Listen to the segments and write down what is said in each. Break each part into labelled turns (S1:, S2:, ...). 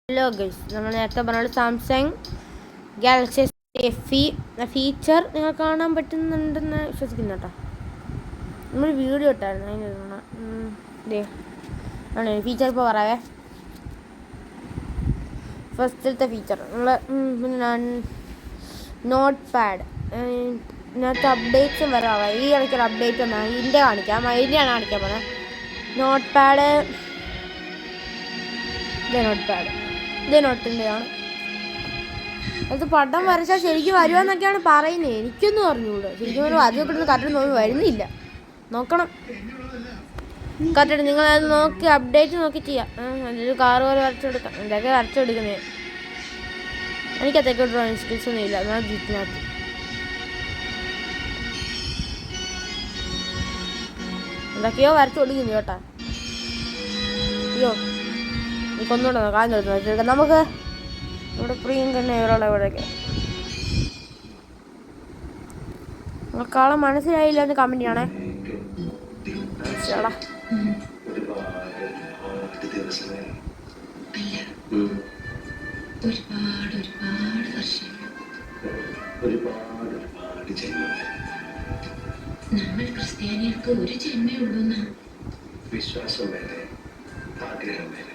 S1: Hello guys, നമ്മൾ നേരത്തെ പറഞ്ഞ സാംസങ് ഗാലക്സി എഫ് ഫീച്ചർ നിങ്ങൾ കാണാൻ പറ്റുന്നുണ്ടെന്ന് വിശ്വസിക്കുന്നു കേട്ടോ. നമ്മൾ വീഡിയോ ഇട്ടായിരുന്നു അതിന് ആണ് ഫീച്ചർ. ഇപ്പോൾ പറയാവേ, ഫസ്റ്റിലത്തെ ഫീച്ചർ നമ്മൾ നോട്ട് പാഡ്. ഇതിനകത്ത് അപ്ഡേറ്റ്സും വരാവാം. ഈ ഇടയ്ക്കൊരു അപ്ഡേറ്റ് വന്നാൽ ഇതിൻ്റെ കാണിക്കാം, അതിൻ്റെയാണ് കാണിക്കാൻ പോകുന്നത്. നോട്ട് പാഡ് ഇത് നോട്ടിൻ്റെയാണ്. അത് പടം വരച്ചാൽ ശരിക്കും വരുമെന്നൊക്കെയാണ് പറയുന്നത്. എനിക്കൊന്നും അറിഞ്ഞുകൂടാ ശരിക്കും. അതൊക്കെ ഇടുന്ന കറക്റ്റ് നോക്കി വരുന്നില്ല. നോക്കണം കറക്റ്റ്. നിങ്ങളത് നോക്കി അപ്ഡേറ്റ് നോക്കി ചെയ്യാം. അതിലൊരു കാറ് പോലെ വരച്ചെടുക്കാം. എന്തൊക്കെ വരച്ചെടുക്കുന്നത് എനിക്കതൊക്കെ ഡ്രോയിങ് സ്കിൽസ് ഒന്നും ഇല്ല. എന്നാൽ ഇതിനകത്ത് എന്തൊക്കെയോ വരച്ചു കൊടുക്കുന്നു കേട്ടാ. അയ്യോ, എനിക്കൊന്നുകൂടെ കാര്യം വെച്ചെടുക്കാം. നമുക്ക് ഇവിടെ പ്രിയങ്കണ്ണ ഇവരുടെ ഇവിടെയൊക്കെ നിങ്ങൾക്കാളെ മനസ്സിലായില്ല എന്ന് കമൻറ്റ് ചെയ്യണേ.
S2: നമ്മൾ ക്രിസ്ത്യാനികൾക്ക് ഒരു ജന്മേ ഉള്ളൂ. വിശ്വാസം വേറെ, ആഗ്രഹം വേറെ.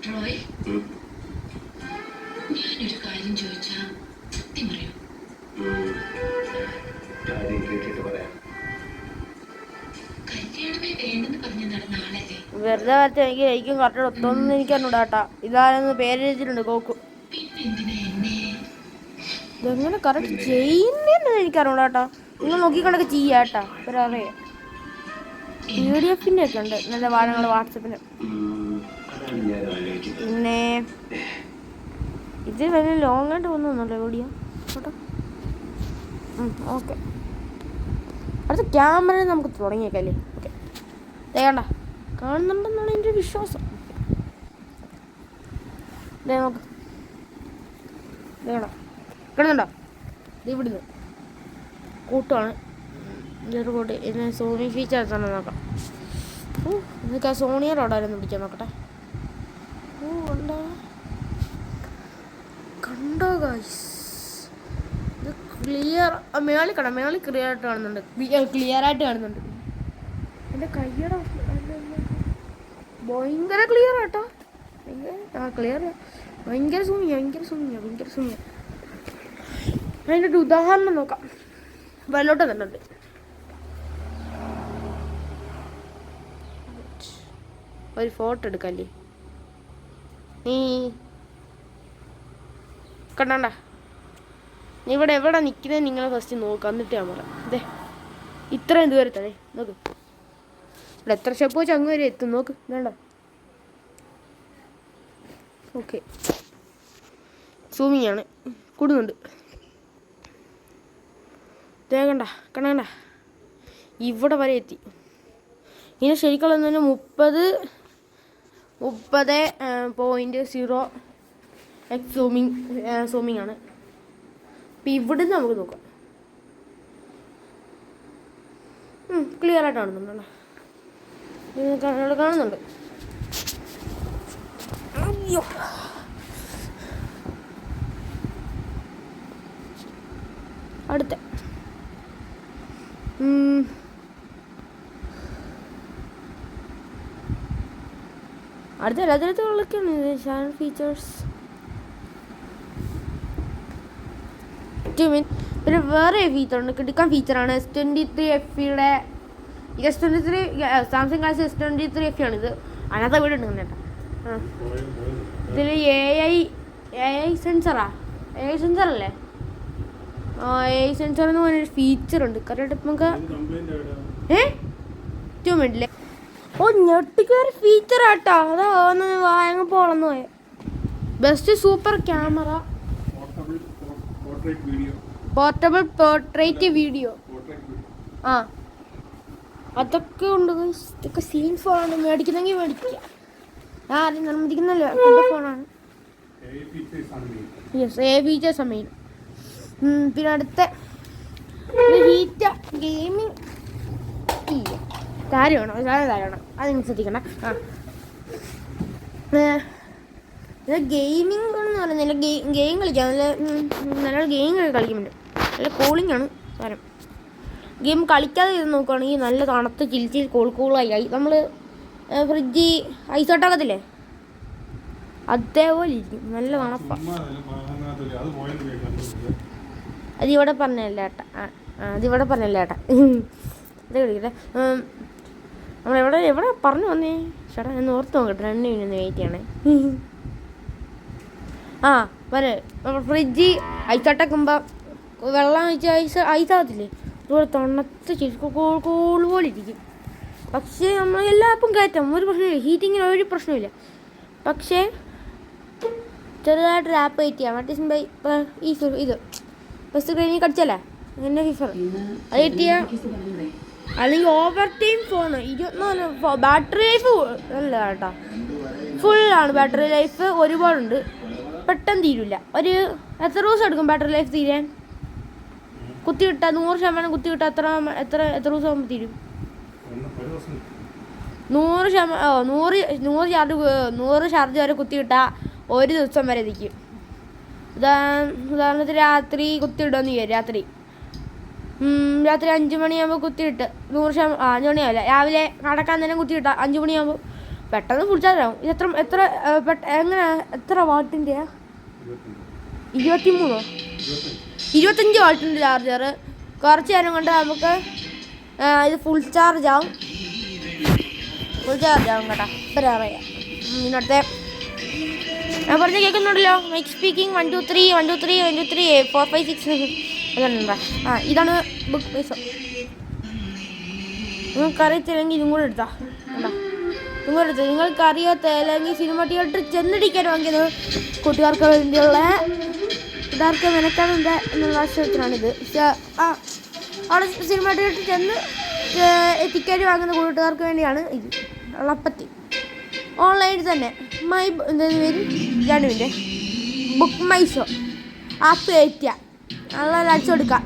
S2: റോയ്, ഞാനൊരു കാര്യം ചോദിച്ചാ സത്യം പറയൂ? കല്യാണമേ വേണ്ടെന്ന് പറഞ്ഞു നടന്ന ആളല്ലേ?
S1: വെറുതെ വരച്ച എനിക്കും കറക്റ്റ് ഒത്തൊന്നും എനിക്കറിഞ്ഞൂടാട്ടാ. ഇതാരെന്ന് പേര് എഴുതിയിട്ടുണ്ട്, കോക്കു.
S2: പിന്നെ എന്തിനാ എന്നെ
S1: ഇതെങ്ങനെ കറക്റ്റ് ചെയ്യുന്നതെന്ന് എനിക്കറിഞ്ഞൂടാട്ടാ. നിങ്ങൾ നോക്കിക്കൊണ്ടൊക്കെ ചെയ്യാട്ടാ. ഒരറിയാം PDF-ൻ്റെ ഒക്കെ ഉണ്ട് നല്ല വാഴകൾ വാട്സപ്പിന്. പിന്നെ ഇത് വലിയ ലോങ് ആയിട്ട് തോന്നുന്നല്ലോ വീഡിയോ കേട്ടോ. ഓക്കെ, അടുത്ത ക്യാമറ നമുക്ക് തുടങ്ങിയേക്കല്ലേ. ഓക്കെ, വേണ്ട കാണുന്നുണ്ടെന്നാണ് എൻ്റെ വിശ്വാസം. നോക്ക്, വേണ്ട കിടന്നുണ്ടോ? ഇത് ഇവിടുന്ന് കൂട്ടമാണ്. ഇതൊരു കൂട്ടി. ഇതിന് സോണി ഫീച്ചേഴ്സ് ആണ് നോക്കാം. നിങ്ങൾക്ക് ആ സോണിയുടെ ഓടായിരുന്നു പിടിക്കാൻ നോക്കട്ടെ. കണ്ടോ ഗൈസ്, ഇത് ക്ലിയർ. മേളിൽ ക്ലിയർ ആയിട്ട് കാണുന്നുണ്ട്. എൻ്റെ കയ്യുടെ ഭയങ്കര ക്ലിയർ ആട്ടോ. ക്ലിയർ, ഭയങ്കര സൂമിയ. അതിൻ്റെ ഒരു ഉദാഹരണം നോക്കാം. വല്ലോട്ട് തന്നുണ്ട്. ഒരു ഫോട്ടോ എടുക്കല്ലേ നീ കണ്ട. ഇവിടെ എവിടെ നിൽക്കുന്നത് നിങ്ങൾ ഫസ്റ്റ് നോക്കുക, എന്നിട്ട് ഞാൻ പറയാം. അതെ, ഇത്രയും ദൂരത്തേ നോക്ക്. ഇവിടെ എത്ര സ്റ്റെപ്പ് വെച്ച് അങ്ങ് വരെ എത്തും നോക്ക്. വേണ്ട, ഓക്കെ, സൂമിയാണ് കൂടുന്നുണ്ട്. കണ്ട ഇവിടെ വരെ എത്തി. ഇനി ശരിക്കുള്ള 30.0x സൂമിങ് ആണ്. അപ്പം ഇവിടുന്ന് നമുക്ക് നോക്കാം. ക്ലിയർ ആയിട്ട് കാണുന്നുണ്ടല്ലോ. കാണുന്നുണ്ട്. അയ്യോ, അടുത്ത എല്ലാത്തിനകത്തുള്ളൊക്കെയാണ് ചാനൽ ഫീച്ചേഴ്സ്. പിന്നെ വേറെ ഫീച്ചറുണ്ട്, കിടക്കാൻ ഫീച്ചറാണ്. S23 FE-യുടെ S23 Samsung Galaxy S23 FE ആണിത്. അതിനകത്ത് വീട് ഉണ്ട് കേട്ടോ. ഇതിൽ AI സെൻസറല്ലേ? AI സെൻസർ എന്ന് പറഞ്ഞൊരു ഫീച്ചറുണ്ട്. കറക്റ്റ് നമുക്ക് മിനിറ്റില്ലേ. ഞെട്ടിക്കൊരു ഫീച്ചർ ആട്ടോ. അതാ വാങ്ങ പോളന്ന് പോയ best super camera, portable portrait video. അതൊക്കെ ഉണ്ട്. ഇതൊക്കെ സീൻ ഫോണാണ്. മേടിക്കുന്നെങ്കിൽ മേടിക്കുക. ആരും നിർമ്മിക്കുന്നല്ലോ ഫോണാണ്. AI ഫീച്ചേഴ്സ് ആണ് മെയിൻ. പിന്നെ അടുത്ത ഗെയിമിങ് കാര്യമാണോ? കാര്യമാണ്, അത് നിങ്ങൾ ശ്രദ്ധിക്കണം. ഗെയിമിംഗ് എന്ന് പറയുന്നില്ല, ഗെയിം കളിക്കാം, നല്ല ഗെയിം കളിക്കാൻ പറ്റും. നല്ല കൂളിംഗ് ആണ് സാധനം. ഗെയിം കളിക്കാതെ ഇത് നോക്കുകയാണെങ്കിൽ നല്ല തണുത്ത് ചിരിച്ച് കൂളായി. നമ്മൾ ഫ്രിഡ്ജ് ഐസോട്ടാക്കത്തില്ലേ അതേപോലെ ഇരിക്കും, നല്ല തണുപ്പാണ്. അതിവിടെ പറഞ്ഞല്ല ഏട്ടാ, അതിവിടെ പറഞ്ഞല്ല ഏട്ടാ. ഇത് കളിക്കട്ടെ. നമ്മളെവിടെ പറഞ്ഞു വന്നേ ചേട്ടാ, എന്ന് ഓർത്ത് നോക്കട്ടെ. 2 മിനിറ്റ് വെയിറ്റ് ചെയ്യണേ. നമ്മൾ ഫ്രിഡ്ജ് ഐസോട്ടാക്കുമ്പോൾ വെള്ളം ഒഴിച്ച് ഐസാകത്തില്ലേ, അതുപോലെ തണുത്ത് കൂൾ പോലെ ഇരിക്കും. പക്ഷേ നമ്മൾ എല്ലാ ആപ്പും കയറ്റാം, ഒരു പ്രശ്നമില്ല. ഹീറ്റിങ്ങിന് ഒരു പ്രശ്നമില്ല. പക്ഷേ ചെറുതായിട്ടൊരു ആപ്പ് കയറ്റി ചെയ്യാം. മറ്റേ ഈ ഇത് ഫസ്റ്റ് കഴിഞ്ഞ് കടിച്ചല്ലേ എന്നെ ഫിഫർ അത് കയറ്റിയ, അല്ലെങ്കിൽ over time phone 24 battery life അല്ല കേട്ടോ, ഫുള്ളാണ് ബാറ്ററി ലൈഫ്. ഒരുപാടുണ്ട്, പെട്ടെന്ന് തീരില്ല. ഒരു എത്ര ദിവസം എടുക്കും ബാറ്ററി ലൈഫ് തീരാൻ? കുത്തിവിട്ടാൽ 100% കുത്തിവിട്ടാൽ എത്ര ദിവസം ആകുമ്പോൾ തീരും? 100 ചാർജ് വരെ കുത്തിവിട്ടാൽ 1 ദിവസം വരെ ഇരിക്കും. ഉദാഹരണത്തിന് രാത്രി കുത്തിയിടുമെന്ന് വിചാരിക്കും. രാത്രി 5 മണിയാകുമ്പോൾ കുത്തിയിട്ട് 100% 5 മണിയാവില്ല, രാവിലെ നടക്കാൻ തന്നെ കുത്തിയിട്ടാൽ 5 മണിയാകുമ്പോൾ പെട്ടെന്ന് ഫുൾ ചാർജ് ആവും. ഇത് എത്ര വാട്ടിൻ്റെയാ? 25 വാട്ടിൻ്റെ ചാർജർ. കുറച്ച് നേരം കൊണ്ട് നമുക്ക് ഇത് ഫുൾ ചാർജ് ആവും കേട്ടോ. ഇപ്പം അറിയാം. ഇതിനടുത്ത് ഞാൻ പറഞ്ഞ് കേൾക്കുന്നുണ്ടല്ലോ, മൈക്ക് സ്പീക്കിംഗ് 1 2 3 1 2 3 1 2 3 4 5 6 അതുണ്ടാ. ഇതാണ് ബുക്ക് പൈസ. നിങ്ങൾക്ക് അറിയത്തില്ലെങ്കിൽ ഇതും കൂടെ എടുത്താ കേട്ടോ. നിങ്ങൾക്ക് അറിയാത്ത അല്ലെങ്കിൽ സിനിമ തിയേറ്ററിൽ ചെന്നിടിക്കാൻ വാങ്ങിയത് കൂട്ടുകാർക്ക് വേണ്ടിയുള്ള കൂട്ടുകാർക്ക് മെനക്കാനുണ്ട് എന്നുള്ള ആശയത്തിനാണിത്. അവിടെ സിനിമ തിയേറ്ററിൽ ചെന്ന് ടിക്കറ്റ് വാങ്ങുന്ന കൂട്ടുകാർക്ക് വേണ്ടിയാണ് ഇത്. ഉള്ളപ്പത്തി ഓൺലൈനിൽ തന്നെ ജാനുവിൻ്റെ ബുക്ക് മൈസോ ആപ്പ് കയറ്റുക, നല്ല അടിച്ചു കൊടുക്കുക.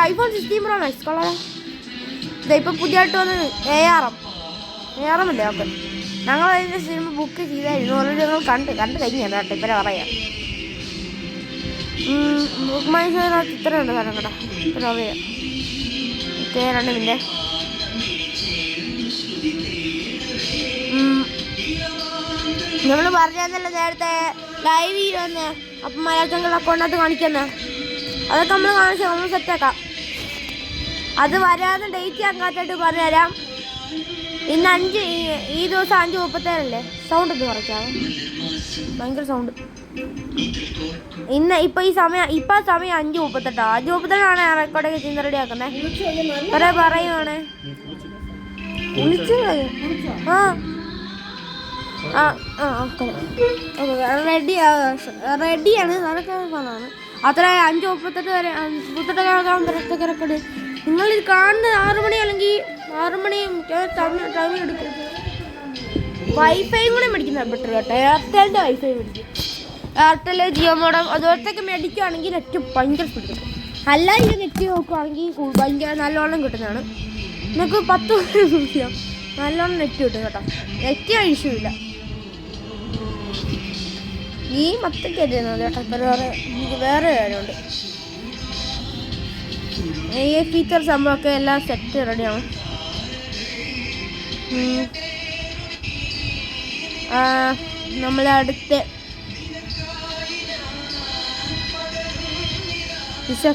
S1: iPhone 16 Pro Max കൊള്ളാം. ഇപ്പം പുതിയതായിട്ട് വന്നത് ARM അല്ലേ? ഓക്കെ, ഞങ്ങൾ അതിൻ്റെ സിനിമ ബുക്ക് ചെയ്തായിരുന്നു. ഓൾറെഡി ഞങ്ങൾ കണ്ട് കഴിഞ്ഞാൽ കേട്ടോ. ഇപ്പം പറയാം, ബുക്ക് മൈസോനകത്ത് ഇത്രയുണ്ട് സാധനം കേട്ടോ. ഇപ്പം പറയാം. Okay, 2 minute. നമ്മൾ പറഞ്ഞതല്ലേ നേരത്തെ ലൈവ് വന്ന് അപ്പം മലയാളത്തിൻ്റെ അക്കൗണ്ടിനകത്ത് കാണിക്കുന്ന അതൊക്കെ നമ്മൾ കാണിച്ചു, നമ്മൾ സെറ്റാക്കാം. അത് വരാതെ ഡേറ്റ് ആക്കാത്തായിട്ട് പറഞ്ഞുതരാം. ഇന്ന് ഈ ദിവസം 5:37 സൗണ്ട് ഒന്ന് കുറയ്ക്കാവും, ഭയങ്കര സൗണ്ട്. ഇപ്പം സമയം 5:38. 5:38 റെക്കോർഡൊക്കെ ചെയ്യുന്ന റെഡി ആക്കുന്നത്. കുറെ പറയുവാണ് വിളിച്ചു. റെഡിയാണ് അതൊക്കെ പറഞ്ഞാണ്. അത്ര 5:38 വരെ 38 റെക്കോർഡ്. നിങ്ങളിത് കാണുന്നത് 6 മണി അല്ലെങ്കിൽ 6 മണി ടൈം എടുക്കും. വൈഫൈയും കൂടെ മേടിക്കുന്ന ബെറ്റർ കേട്ടോ. എയർടെലിൻ്റെ വൈഫൈ മേടിക്കും. എയർടെൽ, ജിയോ മോഡം അതുപോലത്തെയൊക്കെ മേടിക്കുകയാണെങ്കിൽ നെറ്റ് ഭയങ്കര സ്പീഡ് കിട്ടും. അല്ലാതെ നെറ്റ് നോക്കുകയാണെങ്കിൽ ഭയങ്കര നല്ലോണം കിട്ടുന്നതാണ്. നിങ്ങൾക്ക് 10 രൂപ നല്ലോണം നെറ്റ് കിട്ടും കേട്ടോ. നെറ്റ് ഇഷ്യൂ ഇല്ല. ഈ മൊത്തം കേട്ടോ. വേറെ കാര്യമുണ്ട്. ഫീച്ചർ സംഭവമൊക്കെ എല്ലാം സെറ്റ് റെഡിയാണ്. നമ്മളെ അടുത്ത്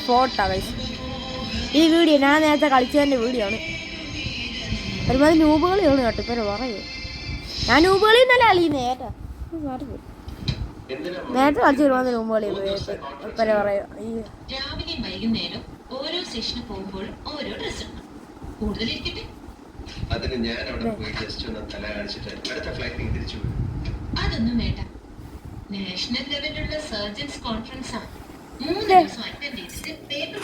S1: ഫോട്ടോ ഈ വീഡിയോ ഞാൻ നേരത്തെ കളിച്ചതിൻ്റെ വീഡിയോ ആണ്. ഒരുമാതിരി നൂബുകളിയാണ് കേട്ടോ. ഇപ്പം പറയൂ, ഞാൻ നൂബുകളിൽ നിന്നല്ല കളിയുന്നേ കേട്ടോ. നേരത്തെ കളിച്ച് ഒരുമാതിരി നൂബുകളി ഇപ്പം പറയൂ.
S2: രാവിലെ വൈകുന്നേരം ഓരോ സ്റ്റേഷന് പോകുമ്പോൾ ഓരോ ഡ്രസ് കൂടുതലിരിക്കട്ടെ.
S3: അതിന് ഞാൻ അവിടെ പോയി ജസ്റ്റ് ഒന്ന് തല കാണിച്ചിട്ട് അടുത്ത ഫ്ലൈറ്റിൽ തിരിച്ചു പോയി.
S2: അതൊന്നും വേണ്ട. നാഷണൽ ലെവലിലുള്ള സർജൻസ് കോൺഫറൻസ് ആണ്. 3 ദിവസം അറ്റൻഡ് ചെയ്തിട്ട് പേപ്പർ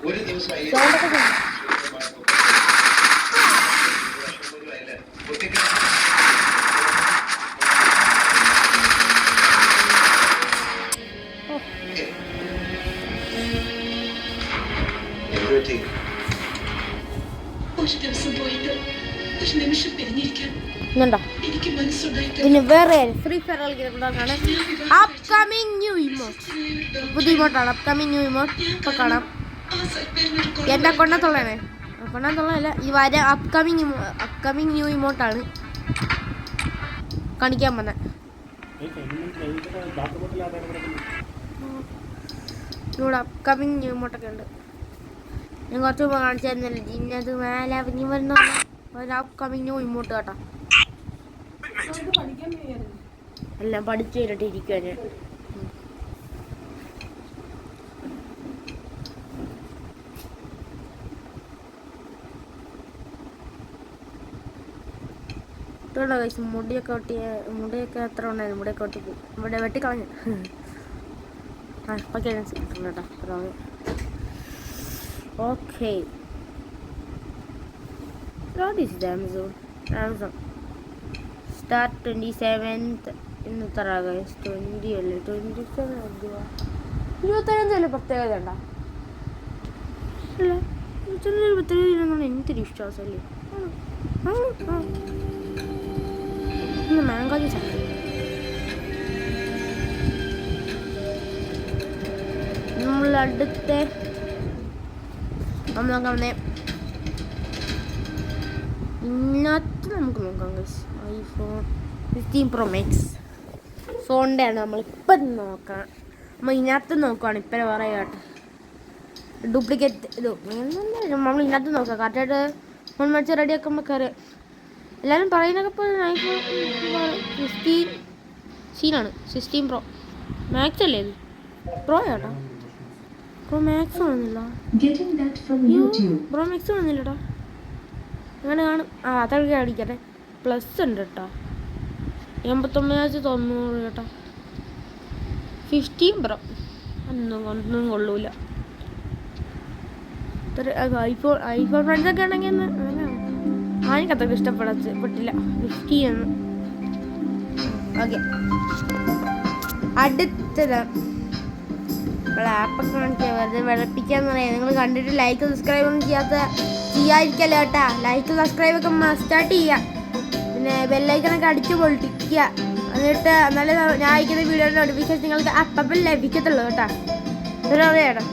S3: ഒരു ദിവസം
S2: ഒരു ദിവസം പോയിട്ട് ഒരു നിമിഷം പിരിഞ്ഞിരിക്കാൻ
S1: ഇന്നുണ്ടോ
S2: എനിക്ക് മനസ്സുണ്ടായിട്ട്
S1: പിന്നെ വേറെ ഫ്രീ ഫയർ കളിക്കുന്നതാണ് അപ്കമിങ് ന്യൂ ഇമോട്ട്. പുതിയ ഇമോട്ടാണ് അപ്കമിങ് ന്യൂ ഇമോട്ട്. ഇപ്പൊ കാണാം.
S2: ആ സൽപ്പേരിനൊരു
S1: എന്റെ കൊണ്ടത്തുള്ളതാണ്, കൊണ്ടത്തുള്ളതല്ല, ഈ വര അപ്കമിങ് ന്യൂ ഇമോട്ടാണ് കാണിക്കാൻ വന്നെ. ഇവിടെ അപ്കമിങ് ന്യൂ ഇമോട്ടൊക്കെ ഉണ്ട്. ഞാൻ കുറച്ച് മുമ്പ് കാണിച്ചു തരുന്നില്ല, ജിന്നത് മേലെ ഇനി വരുന്ന ഒരു അപ്കമിങ് ന്യൂ ഇമോട്ട് കേട്ടോ. എല്ലാം പഠിച്ചു കഴിഞ്ഞിട്ടിരിക്കുക ഞാൻ. മുടിയൊക്കെ എത്ര ഉണ്ടായിരുന്നു, മുടിയൊക്കെ വെട്ടിപ്പോയി, ഇവിടെ വെട്ടിക്കളഞ്ഞു. ഇപ്പം കേട്ടോ. Okay, Amazon start 27th. ഇന്ന് എത്ര 20 അല്ലേ, 27 എന്തുവാ, 25 പ്രത്യേകത ഉണ്ടോ? അല്ല, 25 പ്രത്യേകത ഇല്ലെന്നാണ് എനിക്കൊരു വിശ്വാസമല്ലേ. മാംഗോ ജ്യൂസ് നമ്മൾ അടുത്ത നോക്കാം. ഇന്നത്തെ നമുക്ക് നോക്കാം ഐഫോൺ 15 Pro Max ഫോണിൻ്റെ ആണ് നമ്മളിപ്പം നോക്കാം. നമ്മൾ ഇതിനകത്ത് നോക്കുവാണ് ഇപ്പം പറയാട്ടെ. ഡ്യൂപ്ലിക്കേറ്റ് ഇത് നമ്മൾ ഇതിനകത്ത് നോക്കാം. കറക്റ്റായിട്ട് ഫോൺ മേടിച്ച് റെഡിയാക്കുമ്പോൾ കയറി എല്ലാവരും പറയുന്നതൊക്കെ ഇപ്പോൾ ഐഫോൺ 15 സീനാണ്. 16 Pro Max അല്ലേ ഇത്? പ്രോ ചേട്ടാ, പ്രോ മാക്സ് ആണെന്നില്ല, പ്രോ മാക്സ് ആണെന്നില്ലടാ. അങ്ങനെ കാണും. അതൊക്കെ കാണിക്കട്ടെ. പ്ലസ് ഉണ്ട് കേട്ടോ, 89,900 കേട്ടോ. 15 Pro ഒന്നും കൊള്ളൂല. ഐഫോൺ ഫ്രണ്ട്സൊക്കെ ആണെങ്കിൽ എനിക്കത്രയ്ക്ക് ഇഷ്ടപ്പെട്ടില്ല 50 എന്ന്. ഓക്കെ, അടുത്തത് നമ്മളെ ആപ്പൊക്കെ കാണിക്കുക, വെറുതെ വെളുപ്പിക്കാന്ന് പറയാം. നിങ്ങൾ കണ്ടിട്ട് ലൈക്ക് സബ്സ്ക്രൈബ് ഒന്നും ചെയ്യാതിരിക്കല്ലോ കേട്ടാ. ലൈക്ക് സബ്സ്ക്രൈബ് ഒക്കെ മസ്റ്റായിട്ട് ചെയ്യുക. പിന്നെ ബെല്ലൈക്കണൊക്കെ അടിച്ച് പൊളിപ്പിക്കുക. എന്നിട്ട് നല്ല ഞാൻ അയക്കുന്ന വീഡിയോയുടെ നോട്ടിഫിക്കേഷൻ നിങ്ങൾക്ക് അപ്പം ലഭിക്കത്തുള്ളൂ കേട്ടാ. ഇതൊരു അറിയാം.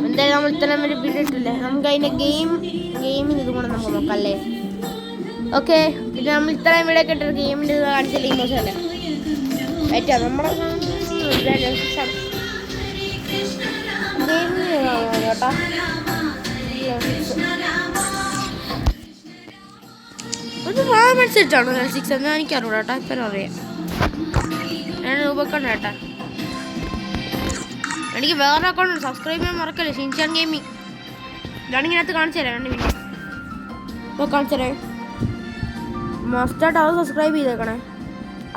S1: എന്തായാലും നമ്മൾ ഇത്രയും വരെ വീഡിയോ ഇട്ടില്ലേ, നമുക്ക് അതിൻ്റെ ഗെയിമിന് ഇത് കൂടെ നമുക്ക് നോക്കാം അല്ലേ. ഓക്കെ, പിന്നെ നമ്മൾ ഇത്രയും വീഡിയോ ഒക്കെ ഇട്ടത് ഗെയിമിൻ്റെ ഇത് കാണിച്ചില്ല ഇമോഷൻ അല്ലേ പറ്റാ. നമ്മുടെ ഗെയിമിന് കേട്ടോ. ഒരു മനസ്സിട്ടാണോ 6 എന്ന് എനിക്കറിയൂടാ കേട്ടോ. ഇപ്പം അറിയാം, ഞാൻ രൂപക്കണ്ട കേട്ടാ. എനിക്ക് വേറെ അക്കൗണ്ട് സബ്സ്ക്രൈബ് ചെയ്യാൻ മറക്കല്ലേ, ഷിൻചാൻ ഗെയിമിങ്. ഇതാണെങ്കിൽ അതിനകത്ത് കാണിച്ചു തരാം. 2 മിനിറ്റ് ഇപ്പോൾ കാണിച്ചു തരാം. മസ്റ്റായിട്ട് അത് സബ്സ്ക്രൈബ് ചെയ്തേക്കണേ,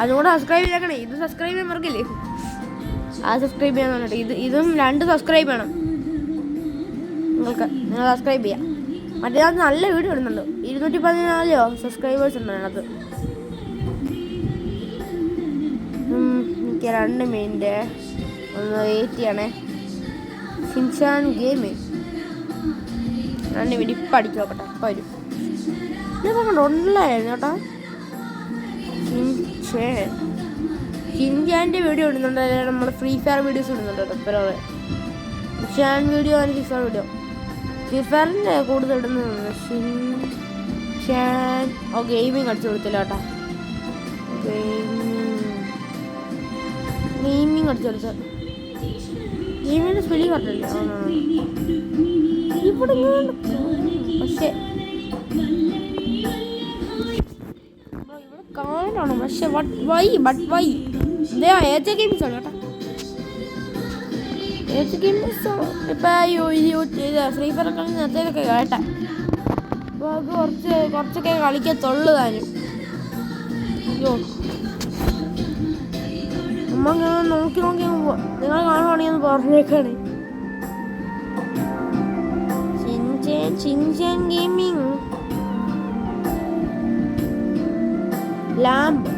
S1: അതുകൂടെ സബ്സ്ക്രൈബ് ചെയ്തേക്കണേ. ഇത് സബ്സ്ക്രൈബ് ചെയ്യാൻ മറക്കില്ലേ, അത് സബ്സ്ക്രൈബ് ചെയ്യാൻ പറഞ്ഞിട്ട് ഇതും 2 സബ്സ്ക്രൈബ് ചെയ്യണം നിങ്ങൾ സബ്സ്ക്രൈബ് ചെയ്യാം. മറ്റേത് നല്ല വീഡിയോ ഇടുന്നുണ്ട്. 214 സബ്സ്ക്രൈബേഴ്സ് ഉണ്ട് അതിനകത്ത്. എനിക്ക് 2 മിനിറ്റ് ഒന്ന് വെയിറ്റ് ചെയ്യണേ. ഷിൻചാൻ ഗെയിമിങ് 2 മിനിറ്റ് ഇപ്പം അടിച്ചു നോക്കട്ടെ. ഇപ്പം വരും. ഇതൊക്കെ ഉണ്ടായിരുന്നു കേട്ടോ. ഷിൻചാൻ്റെ വീഡിയോ ഇടുന്നുണ്ട്, നമ്മൾ ഫ്രീ ഫയർ വീഡിയോസ് ഇടുന്നുണ്ട് കേട്ടോ. ഇപ്പം ഷിൻചാൻ വീഡിയോ ആണ് ഫ്രീ ഫയർ വീഡിയോ. ഫ്രീ ഫയറിൻ്റെ കൂടുതൽ ഇടുന്നത് ഷിൻചാൻ. ഗെയിമിങ് അടിച്ചു കൊടുത്തില്ല കേട്ടോ. ഗെയിമിങ് അടിച്ചു കൊടുത്ത ഗെയിമിൻ്റെ സ്പെല്ലിങ് പറഞ്ഞില്ല ഇവിടെ. പക്ഷേ ഇവിടെ കാണാണ്. പക്ഷെ വൈ ഇതേ ഏജ് ഗെയിംസ് ആണ് കേട്ടോ. ഏജ് ഗെയിംസ് ഇപ്പം ഫ്രീ ഫയർ കളി നേരത്തേക്കൊക്കെ കേട്ടെ. അപ്പോൾ അത് കുറച്ചൊക്കെ കളിക്കത്തുള്ളൂ താനും. അയ്യോ, അമ്മ ഇങ്ങനെ നോക്കി നിങ്ങൾ കാണുവാണെങ്കിൽ ഒന്ന് പറഞ്ഞേക്കാണ്. ഷിൻചാൻ ഗെയിമിങ് ലാംബ്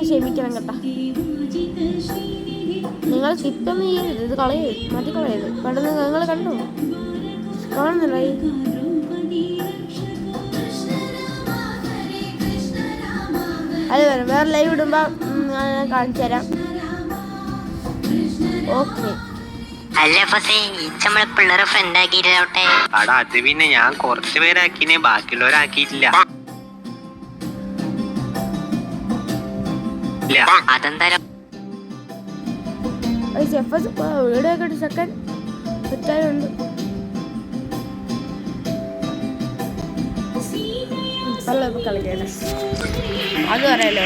S1: ക്ഷമിക്കണം കേട്ടോ. നിങ്ങൾ സ്കിപ്പൊന്നും ചെയ്യരുത്, ഇത് കളയരുത്, മാറ്റി കളയരുത്. പെട്ടെന്ന് നിങ്ങൾ കണ്ടു കാണുന്നില്ല. അത് വേറെ ലൈവ് ഇടുമ്പോൾ ഞാൻ കാണിച്ചു തരാം. ഓക്കെ.
S4: അല്ല നമ്മളെ പിള്ളേരെ ഫ്രണ്ട് ആക്കിയിട്ടോട്ടെ.
S5: അടാ അത് പിന്നെ ഞാൻ കുറച്ച് പേരാക്കിനെ, ബാക്കിയുള്ളവരാക്കിയിട്ടില്ല.
S4: അതെന്തായാലും
S1: വീഡിയോ ഒക്കെ സെക്കൻഡ് സെറ്റായുണ്ട്. ഇപ്പൊ കളിക്കണേ അത് പറയല്ലോ.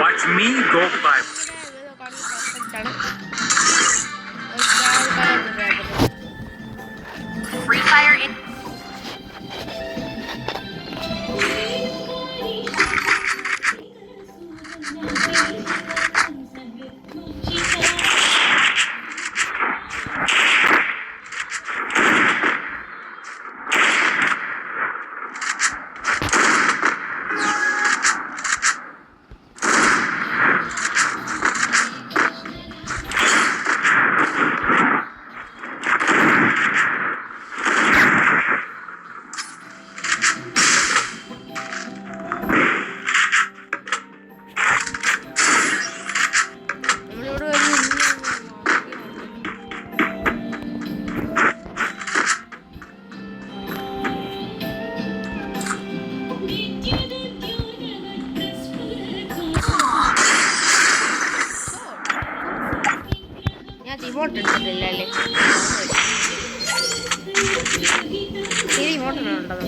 S6: Watch me go by.
S4: Free Fire in remote എടുത്തിട്ടില്ല അല്ലേ? ഈ റിമോട്ടിനുണ്ടത്.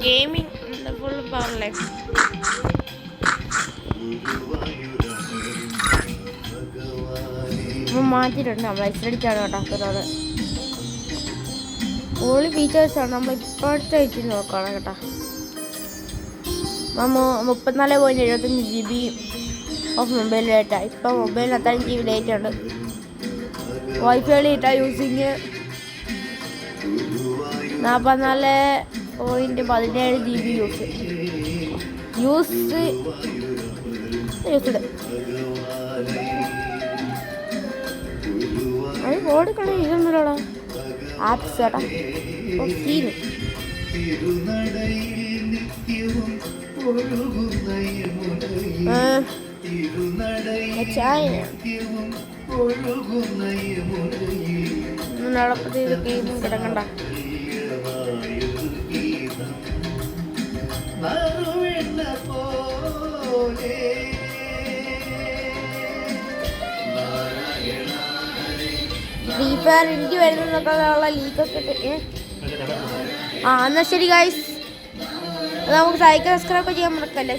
S4: Gaming full power life. മാറ്റിയിട്ടുണ്ട് നമ്മൾ എക്സ്ട്രടിച്ചാണ് കേട്ടോ. ഓളി ഫീച്ചേഴ്സാണ് നമ്മൾ ഇപ്പോഴത്തെ വെച്ച് നോക്കണം കേട്ടോ. 34.75 GB ഓഫ് മൊബൈൽ ഡേറ്റ. ഇപ്പോൾ മൊബൈലിന് 30 GB ഡേറ്റ ഉണ്ട്. വൈഫൈയിൽ ഇട്ടാ യൂസിങ് 44.17 GB യൂസ്ഡ്. അത് ഓടിക്കളെ ഇതൊന്നുമില്ലടാ. ആപ്സ് ചേട്ടാ സീന് നടപ്പത്തി ഗെയിമും കിടക്കണ്ട. ഫ്രീ ഫയർ എനിക്ക് വരുന്നതൊക്കെ ലീക്കൊക്കെ എന്നാൽ ശരി ഗൈസ്, നമുക്ക് സബ്സ്ക്രൈബ് ചെയ്യാൻ മറക്കല്ലേ.